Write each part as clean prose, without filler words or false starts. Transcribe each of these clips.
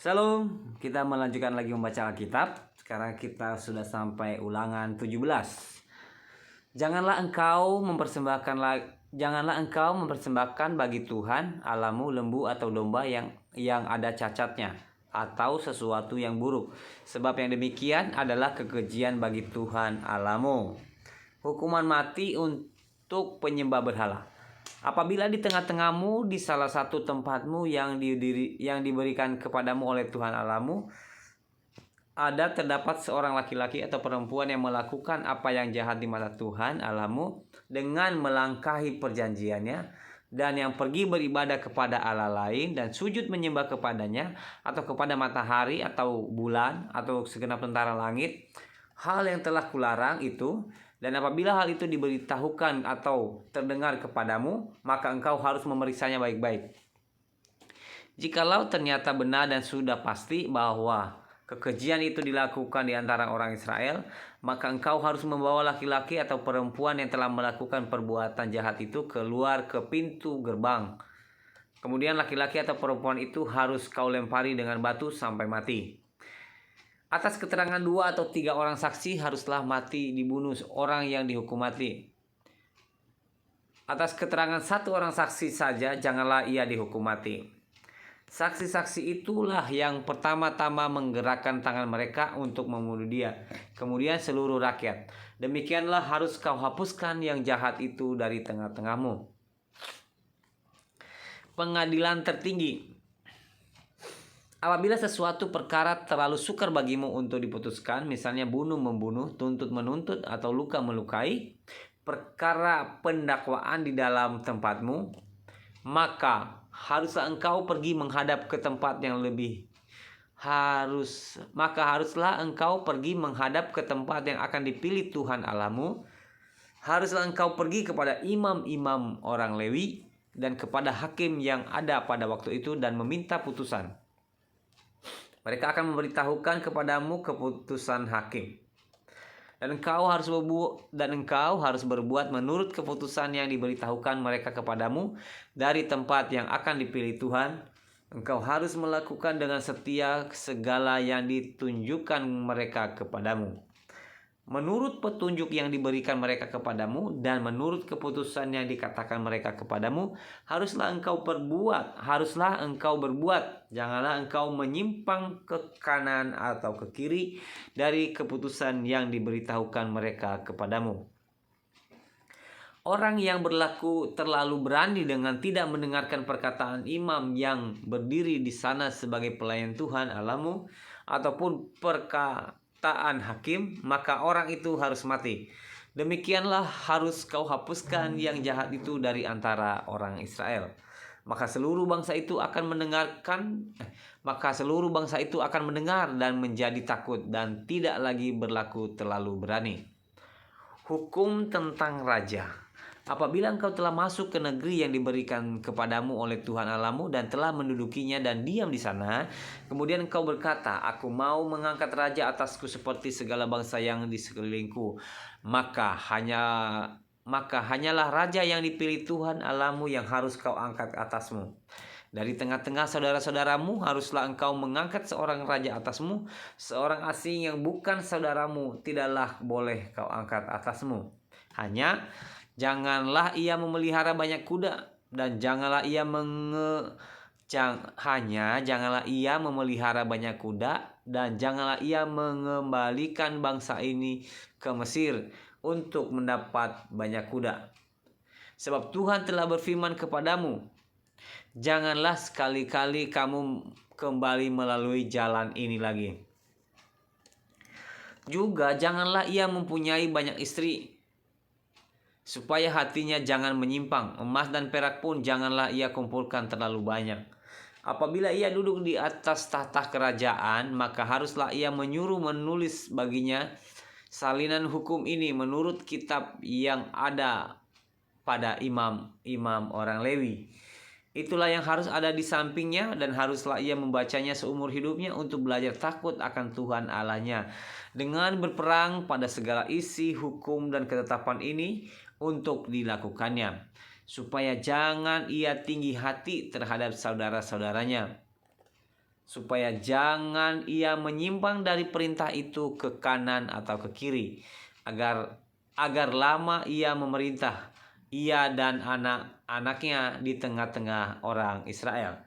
Shalom, kita melanjutkan lagi membaca Alkitab. Sekarang kita sudah sampai ulangan 17. Janganlah engkau mempersembahkan bagi Tuhan Allahmu lembu atau domba yang ada cacatnya atau sesuatu yang buruk, sebab yang demikian adalah kekejian bagi Tuhan Allahmu. Hukuman mati untuk penyembah berhala. Apabila di tengah-tengahmu di salah satu tempatmu yang diberikan kepadamu oleh Tuhan Allahmu terdapat seorang laki-laki atau perempuan yang melakukan apa yang jahat di mata Tuhan Allahmu dengan melangkahi perjanjiannya, dan yang pergi beribadah kepada Allah lain dan sujud menyembah kepadanya atau kepada matahari atau bulan atau segenap tentara langit, hal yang telah kularang itu. Dan apabila hal itu diberitahukan atau terdengar kepadamu, maka engkau harus memeriksanya baik-baik. Jikalau ternyata benar dan sudah pasti bahwa kekejian itu dilakukan di antara orang Israel, maka engkau harus membawa laki-laki atau perempuan yang telah melakukan perbuatan jahat itu keluar ke pintu gerbang. Kemudian laki-laki atau perempuan itu harus kau lempari dengan batu sampai mati. Atas keterangan 2 atau 3 orang saksi haruslah mati dibunuh orang yang dihukum mati. Atas keterangan 1 orang saksi saja janganlah ia dihukum mati. Saksi-saksi itulah yang pertama-tama menggerakkan tangan mereka untuk membunuh dia, kemudian seluruh rakyat. Demikianlah harus kau hapuskan yang jahat itu dari tengah-tengahmu. Pengadilan tertinggi. Apabila sesuatu perkara terlalu sukar bagimu untuk diputuskan, misalnya bunuh-membunuh, tuntut-menuntut, atau luka-melukai, perkara pendakwaan di dalam tempatmu, maka haruslah engkau pergi menghadap ke tempat yang haruslah engkau pergi menghadap ke tempat yang akan dipilih Tuhan Allahmu. Haruslah engkau pergi kepada imam-imam orang Lewi dan kepada hakim yang ada pada waktu itu dan meminta putusan. Mereka akan memberitahukan kepadamu keputusan hakim. Dan engkau harus berbuat menurut keputusan yang diberitahukan mereka kepadamu dari tempat yang akan dipilih Tuhan. Engkau harus melakukan dengan setia segala yang ditunjukkan mereka kepadamu, menurut petunjuk yang diberikan mereka kepadamu dan menurut keputusan yang dikatakan mereka kepadamu, haruslah engkau berbuat. Janganlah engkau menyimpang ke kanan atau ke kiri dari keputusan yang diberitahukan mereka kepadamu. Orang yang berlaku terlalu berani dengan tidak mendengarkan perkataan imam yang berdiri di sana sebagai pelayan Tuhan Allahmu ataupun perkataan hakim, maka orang itu harus mati. Demikianlah harus kau hapuskan yang jahat itu dari antara orang Israel. Maka seluruh bangsa itu akan mendengar dan menjadi takut dan tidak lagi berlaku terlalu berani. Hukum tentang raja. Apabila engkau telah masuk ke negeri yang diberikan kepadamu oleh Tuhan Allahmu dan telah mendudukinya dan diam di sana, kemudian engkau berkata, aku mau mengangkat raja atasku seperti segala bangsa yang di sekelilingku, maka hanyalah raja yang dipilih Tuhan Allahmu yang harus kau angkat atasmu. Dari tengah-tengah saudara-saudaramu haruslah engkau mengangkat seorang raja atasmu. Seorang asing yang bukan saudaramu tidaklah boleh kau angkat atasmu. Janganlah ia memelihara banyak kuda, dan janganlah ia mengembalikan bangsa ini ke Mesir untuk mendapat banyak kuda. Sebab Tuhan telah berfirman kepadamu, janganlah sekali-kali kamu kembali melalui jalan ini lagi. Juga janganlah ia mempunyai banyak istri, supaya hatinya jangan menyimpang. Emas dan perak pun janganlah ia kumpulkan terlalu banyak. Apabila ia duduk di atas tahta kerajaan, maka haruslah ia menulis baginya salinan hukum ini menurut kitab yang ada pada imam-imam orang Lewi. Itulah yang harus ada di sampingnya, dan haruslah ia membacanya seumur hidupnya untuk belajar takut akan Tuhan Allahnya, dengan berperang pada segala isi hukum dan ketetapan ini untuk dilakukannya, supaya jangan ia tinggi hati terhadap saudara-saudaranya. supaya jangan ia menyimpang dari perintah itu ke kanan atau ke kiri, agar lama ia memerintah, ia dan anak-anaknya di tengah-tengah orang Israel.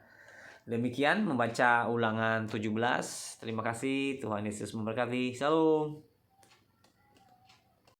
Demikian membaca Ulangan 17. Terima kasih, Tuhan Yesus memberkati. Shalom.